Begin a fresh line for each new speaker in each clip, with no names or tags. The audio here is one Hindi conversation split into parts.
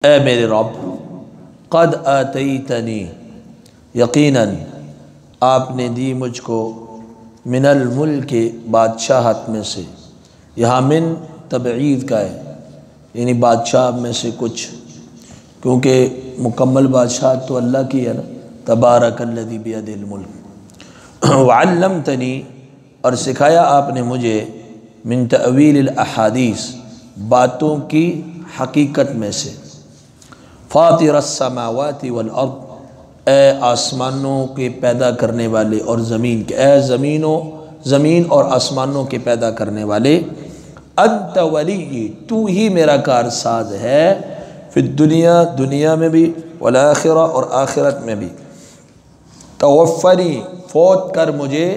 ए मेरे रब, क़द आतैतनी, यकीनन आपने दी मुझको मिनल मुल्क के बादशाहत में से। यहाँ मिन तबईद का है, यानी बादशाह में से कुछ, क्योंकि मुकम्मल बादशाह तो अल्लाह की है ना। तबारकल्लज़ी बियदिल मुल्क। वअल्लमतनी, और सिखाया आपने मुझे मिन तअवीलिल अहादीस, बातों की हकीकत में से। फातिरस समावाति वल अर्द, ए आसमानों के पैदा करने वाले और ज़मीन के, ए ज़मीन और आसमानों के पैदा करने वाले। अंत वली, तू ही मेरा कारसाज है। फिर दुनिया, दुनिया में भी, वल आखिरा, और आखिरत में भी। तवफ़्फ़नी, फौत कर मुझे,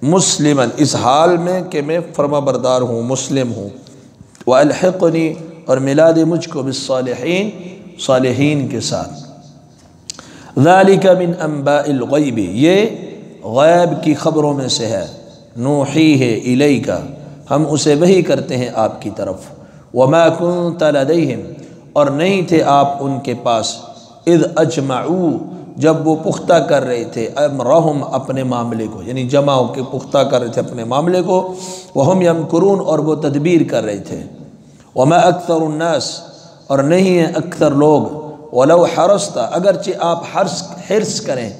मुस्लिमन, इस हाल में कि मैं फर्माबरदार हूँ, मुस्लिम हूँ। व अलहिक़नी, और मिला दे मुझको बिस्सालिहीन, सालिहीन के साथ। ज़ालिका मिन अंबाइल ग़ैबी, ये गैब की ख़बरों में से है। नूहीहे इलैका, हम उसे वही करते हैं आपकी तरफ। वमा कुन्त लदैहिम, और नहीं थे आप उनके पास। इज़ अजमऊ, जब वो पुख्ता कर रहे थे, अमरहुम, अपने मामले को, यानी जमा के पुख्ता कर रहे थे अपने मामले को। वहुम यमकुरून, और वो तदबीर कर रहे थे। वमा अक्सरुन्नास, और नहीं है अक्सर लोग। वलौ हरस्ता, अगरचे आप हिर्स करें,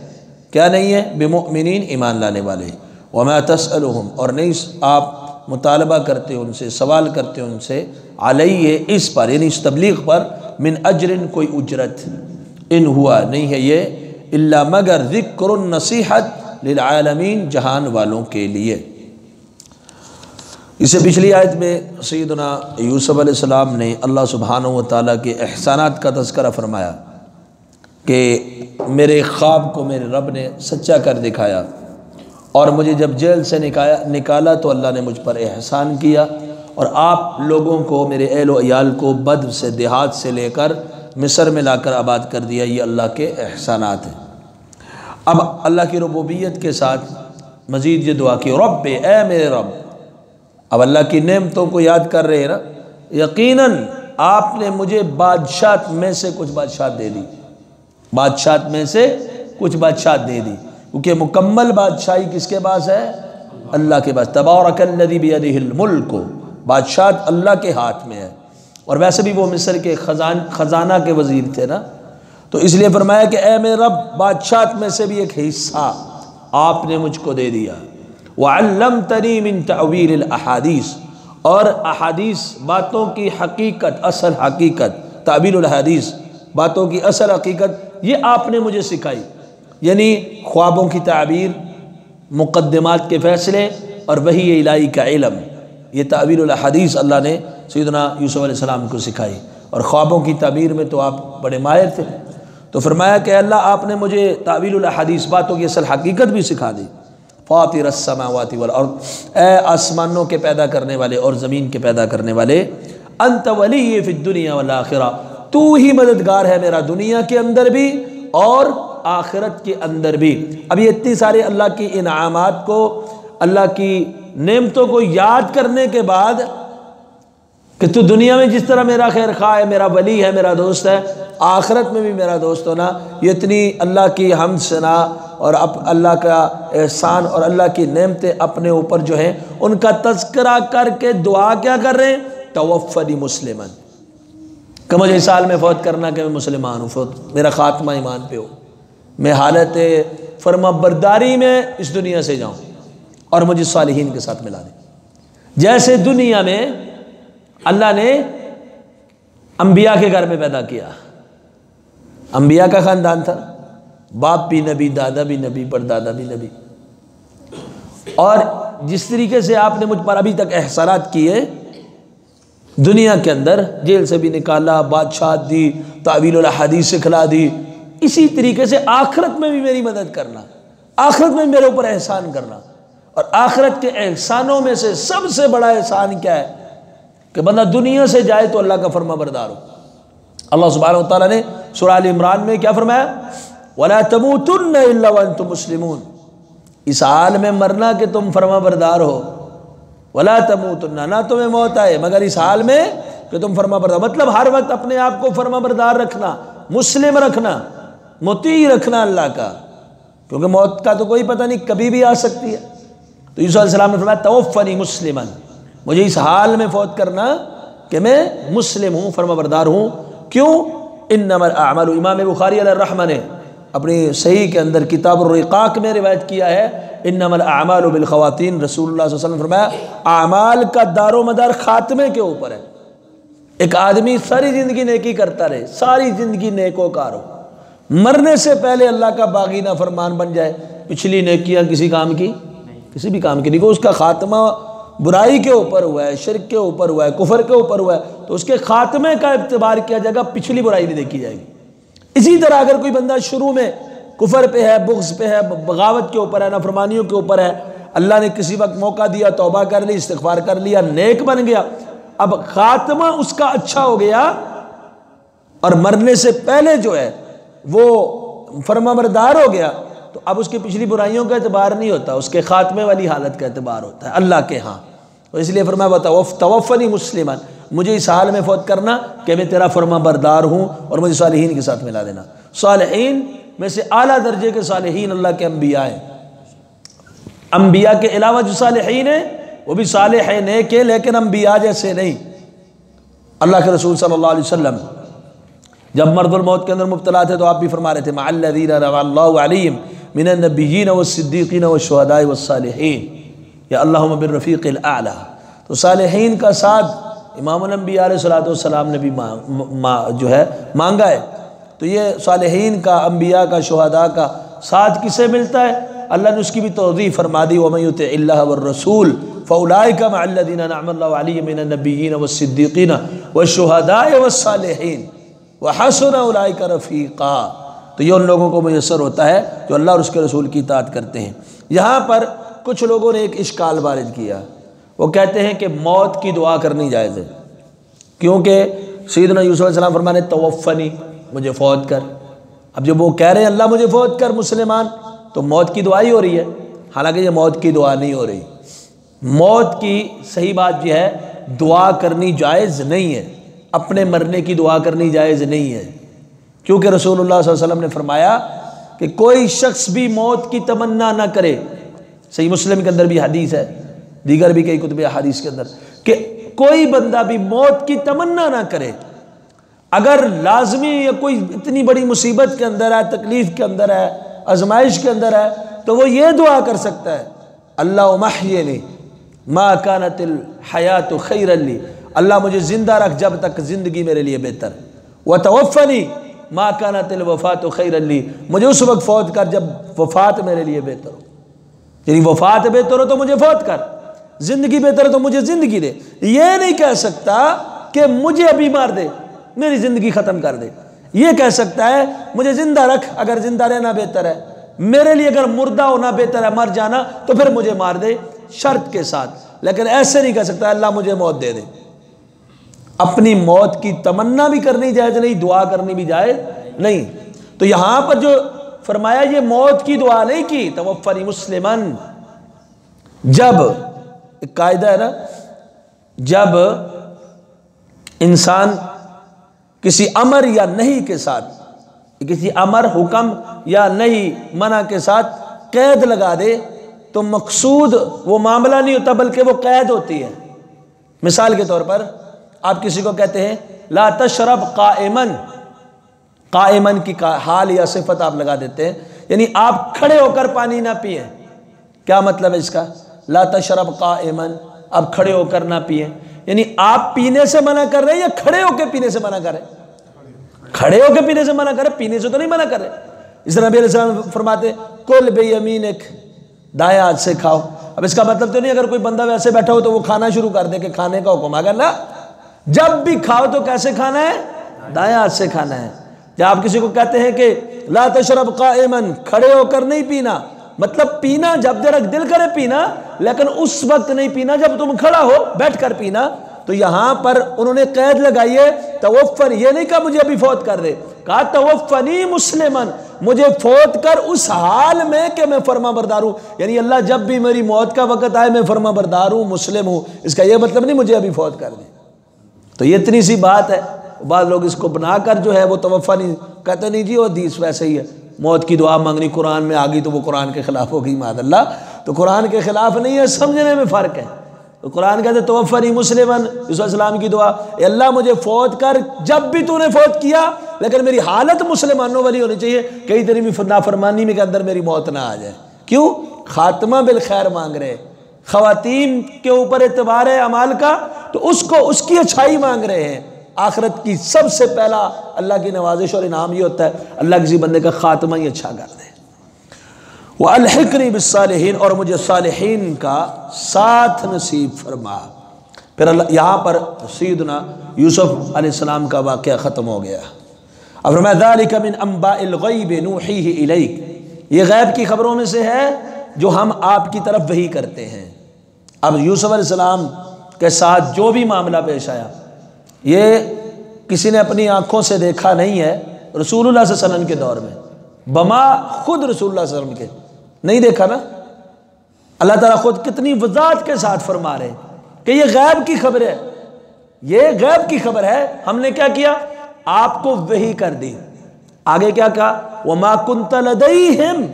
क्या नहीं है, बिमुमिनीन, ईमान लाने वाले। वमा तसअलुहुम, और नहीं आप मुतालबा करते उनसे, सवाल करते उनसे, अलैहि, इस पर, यानी इस तबलीग पर, मिन अजरिन, कोई उजरत, इन हुआ, नहीं है ये, इल्ला मगर ज़िक्रुन नसीहत लिल आलमीन, जहान वालों के लिए। इसे पिछली आयत में सैयदना यूसुफ अलैहिस्सलाम ने अल्लाह सुब्हानहू व तआला के एहसानात का तज़किरा फरमाया कि मेरे ख्वाब को मेरे रब ने सच्चा कर दिखाया, और मुझे जब जेल से निकाला तो अल्लाह ने मुझ पर एहसान किया, और आप लोगों को, मेरे अहल व अयाल को बद से, देहात से लेकर मिस्र में लाकर आबाद कर दिया। ये अल्लाह के एहसानात हैं। अब अल्लाह की रुबूबियत के साथ मज़ीद ये दुआ की, रब, ए मेरे रब। अब अल्लाह की नेमतों को याद कर रहे हैं ना। यकीनन आपने मुझे बादशाह में से कुछ बादशाह दे दी, बादशाह में से कुछ बादशाह दे दी, क्योंकि मुकम्मल बादशाही किसके पास है, अल्लाह के पास। तबारकल्लज़ी बियदिहिल मुल्क, बादशाह अल्लाह के हाथ में है। और वैसे भी वो मिस्र के खजाना के वज़ीर थे ना, तो इसलिए फरमाया कि ए मेरे रब, बादशाह में से भी एक हिस्सा आपने मुझको दे दिया। वअल्लमतनी मिन तअवीलिल अहादीस, और अहादीस, बातों की हकीकत, असल हकीकत, तावीलुल हदीस, बातों की असल हकीकत, ये आपने मुझे सिखाई। यानी ख्वाबों की ताबीर, मुक़द्दिमात के फ़ैसले, और वही इलाही का इल्म, ये तावीलुल हदीस अल्लाह ने सैयदना यूसुफ अलैहिस्सलाम को सिखाई। और ख्वाबों की ताबीर में तो आप बड़े माहिर थे, तो फरमाया कि अल्लाह आपने मुझे तावीलुल हदीस, बातों की असल हकीकत भी सिखा दी। फातिरस समावाति वल अर्द, ए आसमानों के पैदा करने वाले और ज़मीन के पैदा करने वाले। अंत वली फिद दुनिया वल आखिरा, तू ही मददगार है मेरा दुनिया के अंदर भी और आखिरत के अंदर भी। अब ये इतनी सारे अल्लाह की इनामात को, अल्लाह की नेमतों को याद करने के बाद कि तू दुनिया में जिस तरह मेरा खैर खा है, मेरा वली है, मेरा दोस्त है, आखिरत में भी मेरा दोस्त होना, ये इतनी अल्लाह की हमद सना और अब अल्लाह का एहसान और अल्लाह की नेमतें अपने ऊपर जो है उनका तज़किरा करके दुआ क्या कर रहे हैं, तवफ़्फ़नी मुस्लिमन, कि मुझे इस साल में फ़ौत करना कि मैं मुसलमान हूँ, मेरा ख़ात्मा ईमान पे हो, मैं हालत फरमाबरदारी में इस दुनिया से जाऊँ और मुझे सालिहीन के साथ मिला दे। जैसे दुनिया में अल्लाह ने अंबिया के घर में पैदा किया, अंबिया का ख़ानदान था, बाप भी नबी, दादा भी नबी, परदादा भी नबी, और जिस तरीके से आपने मुझ पर अभी तक एहसानात किए दुनिया के अंदर, जेल से भी निकाला, बादशाह दी, तावीलुल हदीस सिखला दी, इसी तरीके से आखिरत में भी मेरी मदद करना, आखिरत में मेरे ऊपर एहसान करना। और आखिरत के एहसानों में से सबसे बड़ा एहसान क्या है कि बंदा दुनिया से जाए तो अल्लाह का फरमाबरदार हो। अल्लाह सुब्हानहू व तआला ने सूरह आल इमरान में क्या फरमाया, वला तमूतुन्ना इल्ला व अंतुम मुस्लिमून, इस हाल में मरना कि तुम फरमाबरदार हो, वला तमूतुन्ना, ना तुम्हें मौत आए मगर इस हाल में कि तुम फर्मा बरदार, मतलब हर वक्त अपने आप को फर्मा बरदार रखना, मुस्लिम रखना, मुती रखना अल्लाह का, क्योंकि मौत का तो कोई पता नहीं, कभी भी आ सकती है। तो यूसुफ अलैहिस्सलाम ने फरमाया तवफ़्फ़नी मुस्लिमन, मुझे इस हाल में फौत करना कि मैं मुस्लिम हूँ, फर्मा बरदार हूँ। क्यों? इन्नमल अअमालु, इमाम बुखारी अलैहिर्रहमा ने अपनी सही के अंदर किताबुर रिक़ाक़ में रिवायत किया है, इन्नमल अअमालु बिल ख़वातीन, रसूलुल्लाह सल्लल्लाहु अलैहि वसल्लम ने फरमाया आमाल का दारो मदार खात्मे के ऊपर है। एक आदमी सारी ज़िंदगी नेकी करता रहे, सारी ज़िंदगी नेकोकार हो, मरने से पहले अल्लाह का बागी ना फरमान बन जाए, पिछली नेकियां किसी काम की, किसी भी काम की नहीं, उसका खात्मा बुराई के ऊपर हुआ है, शिर्क के ऊपर हुआ है, कुफर के ऊपर हुआ है, तो उसके खात्मे का इत्तिबार किया जाएगा, पिछली बुराई नहीं देखी जाएगी। इसी तरह अगर कोई बंदा शुरू में कुफर पे है, बुग़्ज़ पे है, बगावत के ऊपर है, नाफरमानियों के ऊपर है, अल्लाह ने किसी वक्त मौका दिया, तौबा कर ली, इस्तिग़फ़ार कर लिया, नेक बन गया, अब खात्मा उसका अच्छा हो गया और मरने से पहले जो है वो फरमाबरदार हो गया, तो अब उसकी पिछली बुराइयों का एतबार नहीं होता, उसके खात्मे वाली हालत का एतबार होता है अल्लाह के यहाँ। तो इसलिए फरमाया तवफ़्फ़नी मुस्लिमन, मुझे इस हाल में फौत करना कि मैं तेरा फरमाबरदार हूँ और मुझे सालिहीन के साथ मिला देना। सालिहीन में से आला दर्जे के सालिहीन अल्लाह के अम्बिया हैं। अम्बिया के अलावा जो सालिहीन है वो भी सालिह है, नेक है, लेकिन अम्बिया जैसे नहीं। अल्लाह के रसूल सल्लल्लाहु अलैहि वसल्लम जब मर्दुल मौत के अंदर मुब्तला थे तो आप भी फरमा रहे थे मअल्लज़ीना अनअमल्लाहु अलैहिम मिनन नबिय्यीन वस्सिद्दीक़ीन वश्शुहदाए वस्सालिहीन या अल्लाहुम्मा बिर्रफ़ीक़िल आला। तो सालिहीन का साथ इमामुल अंबिया अलैहिस्सलातु वस्सलाम ने भी जो है मांगा है। तो ये सालिहीन का, अंबिया का, शुहदा का साथ किसे मिलता है? अल्लाह ने उसकी भी तौज़ीह फरमा दी, वमन युतिइल्लाह वर्रसूल फ़उलाइका मअल्लज़ीना अनअमल्लाहु अलैहिम मिनन नबिय्यीन वस्सिद्दीक़ीन वश्शुहदाए वस्सालिहीन व हसुना उलाइका रफ़ीक़ा। तो ये उन लोगों को मुयस्सर होता है जो अल्लाह और उसके रसूल की इताअत करते हैं। यहाँ पर कुछ लोगों ने एक इश्काल वारिद किया, वो कहते हैं कि मौत की दुआ करनी जायज़ है, क्योंकि सैयदना यूसुफ अलैहिस्सलाम फरमाने तवफ़्फ़नी, मुझे फ़ौत कर। अब जब वो कह रहे हैं अल्लाह मुझे फ़ौत कर मुसलमान, तो मौत की दुआ ही हो रही है, हालांकि ये मौत की दुआ नहीं हो रही। मौत की सही बात यह है दुआ करनी जायज़ नहीं है, अपने मरने की दुआ करनी जायज़ नहीं है, क्योंकि रसूलुल्लाह सल्लल्लाहु अलैहि वसल्लम ने फरमाया कि कोई शख्स भी मौत की तमन्ना ना करे। सही मुस्लिम के अंदर भी हदीस है, दीगर भी कई कुतुब हदीस के अंदर, कि कोई बंदा भी मौत की तमन्ना ना करे। अगर लाजमी या कोई इतनी बड़ी मुसीबत के अंदर है, तकलीफ़ के अंदर है, आजमाइश के अंदर है, तो वो ये दुआ कर सकता है अल्लाहुम्मा अह्यिनी मा कानतिल हयातु खैरन ली, अल्लाह मुझे ज़िंदा रख जब तक ज़िंदगी मेरे लिए बेहतर, व तवफ़्फ़नी मा कानतिल वफ़ातु खैरन ली, मुझे उस वक्त फ़ौत कर जब वफ़ात मेरे लिए बेहतर हो। यानी वफ़ात बेहतर हो तो मुझे फ़ौत कर, ज़िंदगी बेहतर हो तो मुझे ज़िंदगी दे। ये नहीं कह सकता कि मुझे अभी मार दे, मेरी ज़िंदगी ख़त्म कर दे। ये कह सकता है मुझे ज़िंदा रख, अगर ज़िंदा रहना बेहतर है मेरे लिए, अगर मुर्दा होना बेहतर है, मर जाना, तो फिर मुझे मार दे, शर्त के साथ। लेकिन ऐसे नहीं कह सकता अल्लाह मुझे मौत दे दे। अपनी मौत की तमन्ना भी करनी जायज़ नहीं, दुआ करनी भी जायज़ नहीं। तो यहाँ पर जो फरमाया ये मौत की दुआ नहीं की, तवफ़्फ़नी मुस्लिमन। जब एक कायदा है ना, जब इंसान किसी अमर या नहीं के साथ, किसी अमर, हुक्म या नहीं, मना के साथ कैद लगा दे, तो मकसूद वो मामला नहीं होता बल्कि वो कैद होती है। मिसाल के तौर पर आप किसी को कहते हैं ला तशरब काइमन, काइमन की हाल या सिफत आप लगा देते हैं, यानी आप खड़े होकर पानी ना पिए। क्या मतलब है इसका? ला तशरब काइमन, आप खड़े होकर ना पिए, यानी आप पीने से मना कर रहे हैं या खड़े होकर पीने से मना कर रहे हैं? खड़े होकर पीने से मना कर रहे, पीने से तो नहीं मना कर रहे। इस तरह नबी अलैहि सलाम फरमाते कुल बेयमीनिक, दाएं हाथ से खाओ। अब इसका मतलब तो नहीं अगर कोई बंदा वैसे बैठा हो तो वो खाना शुरू कर दे कि खाने का हुक्म, अगर ना, जब भी खाओ तो कैसे खाना है? दाएं हाथ से खाना है। जब आप किसी को कहते हैं कि ला तशरब काइमन, खड़े होकर नहीं पीना, मतलब पीना जब जरा दिल करे पीना, लेकिन उस वक्त नहीं पीना जब तुम खड़ा हो, बैठ कर पीना। तो यहां पर उन्होंने कैद लगाई है तवफ़्फ़नी, ये नहीं कहा मुझे अभी फौत कर दे, कहा तवफ़्फ़नी मुस्लिमन, मुझे फौत कर उस हाल में कि मैं फर्मा बरदार हूं। यानी अल्लाह जब भी मेरी मौत का वक्त आए मैं फर्मा बरदार हूं, मुस्लिम हूं। इसका यह मतलब नहीं मुझे अभी फौत कर दे। तो ये इतनी सी बात है। बाद लोग इसको बनाकर जो है वो तवफ़ा नहीं कहते, नहीं जी वो हदीस वैसे ही है, मौत की दुआ मांगनी कुरान में आ गई तो वो कुरान के ख़िलाफ़ होगी मादअल्लाह। तो कुरान के ख़िलाफ़ नहीं है, समझने में फ़र्क है। तो कुरान कहते तवफ़्फ़नी मुस्लिमन, यूसुफ अलैहिस्सलाम की दुआ, अल्लाह मुझे फ़ौत कर जब भी तूने फ़ौत किया, लेकिन मेरी हालत मुसलमानों वाली होनी चाहिए, कई तेरी नाफरमानी में के अंदर मेरी मौत ना आ जाए। क्यों? खात्मा बिल खैर मांग रहे, ख़वातीन के ऊपर एतबार है अमाल का, तो उसको उसकी अच्छाई मांग रहे हैं। आखिरत की सबसे पहला अल्लाह की नवाजिश और इनाम ये होता है अल्लाह किसी बंदे का खात्मा ही अच्छा कर दे। व अलहिकनी बिस्सालिहीन, और मुझे सालिहीन का साथ नसीब फरमा। फिर अल्लाह यहाँ पर सैयदना यूसुफ अलैहिस्सलाम का वाक़या ख़त्म हो गया। अब फरमाया ज़ालिका मिन अंबाइल ग़ैब नूहीही इलैक, ये गैब की खबरों में से है जो हम आपकी तरफ वही करते हैं। अब यूसुफ अलैहिस्सलाम के साथ जो भी मामला पेश आया, ये किसी ने अपनी आँखों से देखा नहीं है। रसूलुल्लाह सल्लल्लाहु अलैहि वसल्लम के दौर में बमा खुद रसूलुल्लाह सल्लल्लाहु अलैहि वसल्लम के नहीं देखा ना। अल्लाह ताला खुद कितनी वज़ाहत के साथ फरमा रहे कि ये गैब की खबर है, ये गैब की खबर है। हमने क्या किया? आपको वही कर दी। आगे क्या कहा? वमा कुन्त लदैहिम,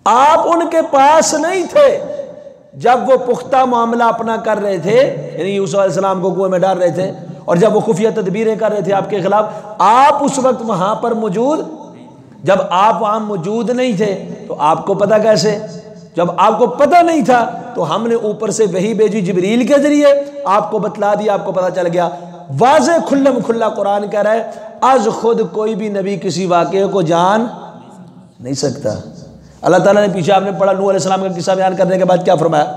आप उनके पास नहीं थे जब वो पुख्ता मामला अपना कर रहे थे, यानी यूसुफ अलैहिस्सलाम को कुएं में डाल रहे थे, और जब वो खुफिया तदबीरें कर रहे थे आपके खिलाफ, आप उस वक्त वहां पर मौजूद, जब आप वहां मौजूद नहीं थे तो आपको पता कैसे? जब आपको पता नहीं था तो हमने ऊपर से वही भेजी जिब्रील के जरिए, आपको बतला दिया, आपको पता चल गया। वाज़े खुल्लम खुल्ला कुरान कह रहा है आज खुद कोई भी नबी किसी वाक़े को जान नहीं सकता। अल्लाह ताला ने पीछे आपने पढ़ा नूह अलैहिस्सलाम का किस्सा बयान करने के बाद क्या फरमाया?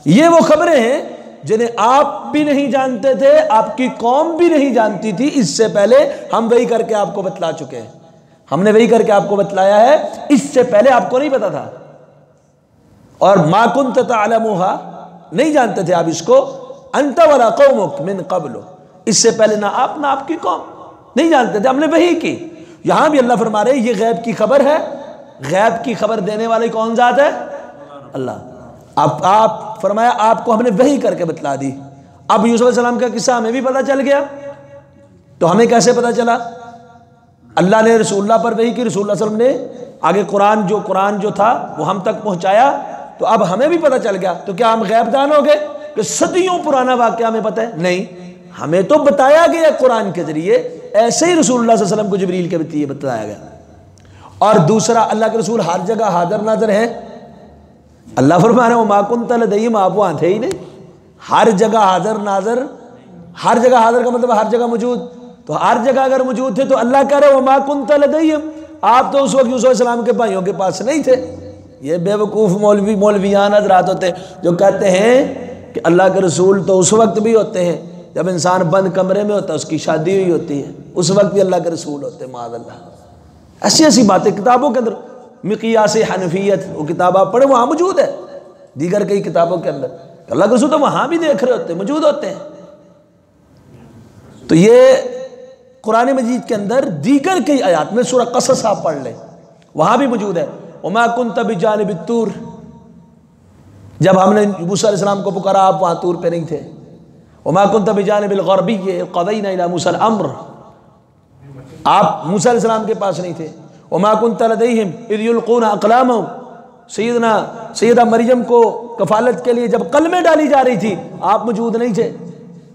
ये वो खबरें हैं जिन्हें आप भी नहीं जानते थे, आपकी कौम भी नहीं जानती थी, इससे पहले हम वही करके आपको बतला चुके हैं। हमने वही करके आपको बतलाया है, इससे पहले आपको नहीं पता था। और मा कुन्त तअलमुहा, नहीं जानते थे आप इसको, अंत वला कौमुक मिन क़ब्ल, इससे पहले ना आप ना आपकी कौम नहीं जानते थे, हमने वही की। यहां भी अल्लाह फरमा रहे ये गैब की खबर है। गैब की खबर देने वाली कौन जात है? अल्लाह। आप फरमाया आपको हमने वही करके बतला दी। अब यूसुफ अलैहिस्सलाम का किस्सा हमें भी पता चल गया, तो हमें कैसे पता चला? अल्लाह ने रसूलुल्लाह पर वही की, रसूलुल्लाह सल्लल्लाहु अलैहि वसल्लम ने आगे कुरान जो था वो हम तक पहुंचाया, तो अब हमें भी पता चल गया। तो क्या हम गैबदान हो गए कि सदियों पुराना वाक़या हमें पता है? नहीं, हमें तो बताया गया कुरान के जरिए, ऐसे ही रसूलुल्लाह सल्लल्लाहु अलैहि वसल्लम को जिब्रील के जरिए बताया गया। और दूसरा, अल्लाह के रसूल हर जगह हाजिर नाज़िर हैं। अल्लाह फरमा रहे हो मा कुन्त लदैहिम, आप वहाँ थे ही नहीं। हर जगह हाजिर नाज़िर, हर जगह हाजिर का मतलब हर जगह मौजूद। तो हर जगह अगर मौजूद थे तो अल्लाह कह रहे हो मा कुन्त लदैहिम, आप तो उस वक्त यूसुफ अलैहिस्सलाम के भाइयों के पास नहीं थे। ये बेवकूफ़ मौलवियान हज़रात होते जो कहते हैं कि अल्लाह के रसूल तो उस वक्त भी होते हैं जब इंसान बंद कमरे में होता है, उसकी शादी हुई होती है, उस वक्त भी अल्लाह के रसूल होते हैं। माअल्लाह, ऐसी ऐसी बातें किताबों के अंदर, मिक़यास हनफियत, वो किताब आप पढ़े वहाँ मौजूद है, दीगर कई किताबों के अंदर अल्लाह के रसूल तो वहाँ भी देख रहे होते हैं, मौजूद होते हैं। तो ये कुरान मजीद के अंदर दीगर कई आयात में, सूरह क़सस आप पढ़ लें, वहाँ भी मौजूद है। वमा कुन्त बिजानिबित तूर, जब हमने मूसा अलैहिस्सलाम को पुकारा आप वहाँ तूर पे नहीं थे। वमा कुन्त बिजानिबिल ग़रबी क़ज़यना इला मूसा अल-अम्र, आप मूसा अलैहिस्सलाम के पास नहीं थे। वमा कुन्त लदैहिम इज़ युल्क़ूना अक़लामहुम, सैयदा मरियम को कफ़ालत के लिए जब कलमे डाली जा रही थी आप मौजूद नहीं थे।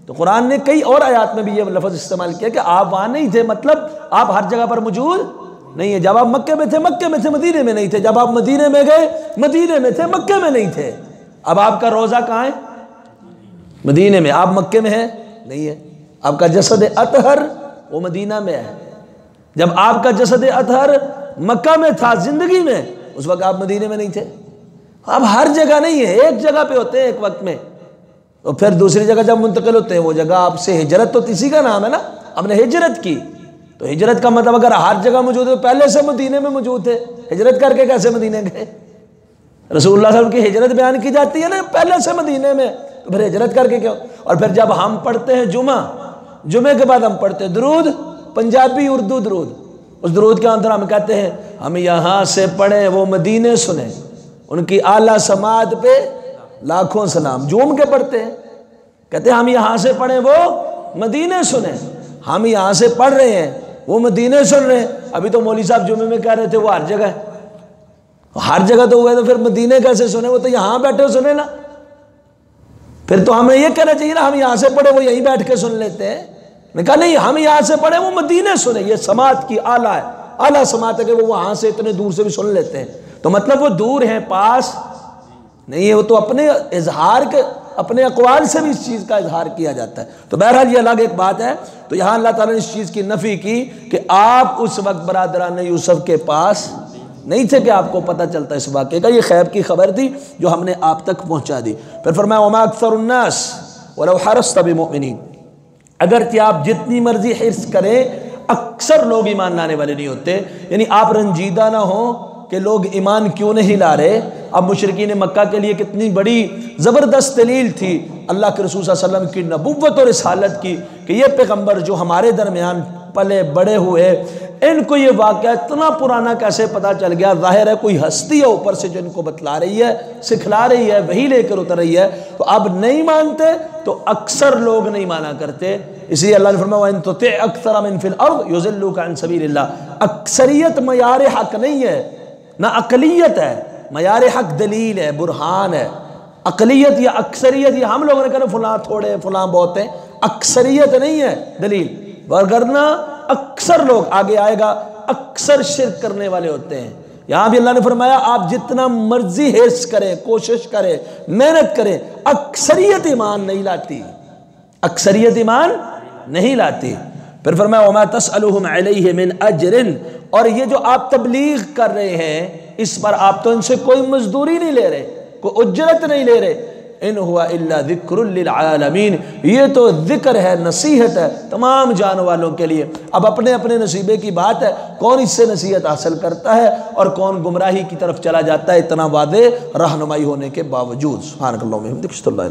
तो कुरान ने कई और आयात में भी ये लफ्ज़ इस्तेमाल किया कि आप वहाँ नहीं थे, मतलब आप हर जगह पर मौजूद नहीं है। जब आप मक्के में थे मक्के में थे, मदीने में नहीं थे। जब आप मदीने में गए मदीने में थे, मक्के में नहीं थे। अब आपका रोज़ा कहाँ है? मदीने में। आप मक्के में है? नहीं है। आपका जसद अतहर वो मदीना में है। जब आपका जसद अतहर मक्का में था ज़िंदगी में, उस वक्त आप मदीने में नहीं थे। अब हर जगह नहीं है, एक जगह पे होते हैं एक वक्त में, तो फिर दूसरी जगह जब मुंतकिल होते हैं वो जगह आपसे हिजरत, तो इसी का नाम है ना, हमने हिजरत की। तो हिजरत का मतलब अगर हर जगह मौजूद है, पहले से मदीने में मौजूद थे, हिजरत करके कैसे मदीने गए? रसूलुल्लाह सल्लल्लाहु अलैहि वसल्लम की हिजरत बयान की जाती है ना, पहले से मदीने में, तो फिर हिजरत करके क्यों? और फिर जब हम पढ़ते हैं जुमे के बाद हम पढ़ते हैं दुरूद, पंजाबी उर्दू दुरूद, उस दुरूद के अंदर हम कहते हैं हम यहाँ से पढ़े वो मदीने सुने, उनकी आला समात पे लाखों सलाम, झूम के पढ़ते हैं। कहते हैं हम यहाँ से पढ़े वो मदीने सुने। हम यहाँ से पढ़ रहे हैं, वो मदीने सुन रहे हैं। अभी तो मौलवी साहब जुमे में कह रहे थे वो हर जगह है, हर जगह तो हुआ, तो फिर मदीने कैसे सुने? वो तो यहाँ बैठे सुने ना। फिर तो हमें ये कहना चाहिए ना, हम यहाँ से पढ़े वो यहीं बैठ के सुन लेते हैं। मैंने कहा नहीं, हम यहाँ से पढ़े वो मदीने सुने। ये समात की आला है, आला समात है कि वो वहाँ से इतने दूर से भी सुन लेते हैं। तो मतलब वो दूर हैं, पास नहीं है। वो तो अपने इजहार के, अपने अक़वाल से भी इस चीज़ का इजहार किया जाता है। तो बहरहाल ये अलग एक बात है। तो यहाँ अल्लाह ताला ने इस चीज़ की नफ़ी की कि आप उस वक्त बरादरान यूसुफ के पास नहीं थे कि आपको पता चलता इस वाक़े का। ये खैब की खबर थी जो हमने आप तक पहुँचा दी। फिर फरमाया वमा अक्सरुन्नास वलौ हरस्त बिमुमिनीन, अगर कि आप जितनी मर्जी हिर्स करें, अक्सर लोग ईमान लाने वाले नहीं होते। यानी आप रंजीदा ना हो कि लोग ईमान क्यों नहीं ला रहे। अब मुशरिकीन मक्का के लिए कितनी बड़ी ज़बरदस्त दलील थी अल्लाह के रसूल सल्लल्लाहु अलैहि वसल्लम की नबुव्वत और रिसालत की कि ये पैगम्बर जो हमारे दरमियान पले बड़े हुए, इनको ये वाक़या इतना पुराना कैसे पता चल गया? ज़ाहिर है कोई हस्ती है ऊपर से जो इनको बतला रही है, सिखला रही है, वही लेकर उतर रही है। तो अब नहीं मानते तो अक्सर लोग नहीं माना करते। इसलिए अल्लाह ने फरमाया इन तुति अक्सर मिन फिल अर्द युज़िल्लुका अन सबीलिल्लाह। अक्सरियत मयार हक नहीं है, ना अकलियत है। मयार हक दलील है, बुरहान है। अकलियत या अक्सरियत, ये हम लोगों ने कहा फलां थोड़े फलां बहुत है, अक्सरियत नहीं है दलील। वरना अक्सर लोग, आगे आएगा, अक्सर शिर्क करने वाले होते हैं। यहां भी अल्लाह ने फरमाया आप जितना मर्जी हिर्स करें, कोशिश करें, मेहनत करें, अक्सरियत ईमान नहीं लाती, अक्सरियत ईमान नहीं लाती। फिर फरमाया वमा तसअलुहुम अलैहि मिन अजरिन, और ये जो आप तबलीग कर रहे हैं इस पर आप तो इनसे कोई मजदूरी नहीं ले रहे, कोई उज्जरत नहीं ले रहे। इन हुआ इल्ला ज़िक्रुल लिल आलमीन, ये तो ज़िक्र है, नसीहत है तमाम जान वालों के लिए। अब अपने अपने नसीबे की बात है, कौन इससे नसीहत हासिल करता है और कौन गुमराही की तरफ चला जाता है, इतना वादे रहनुमाई होने के बावजूद। सुभानअल्लाह।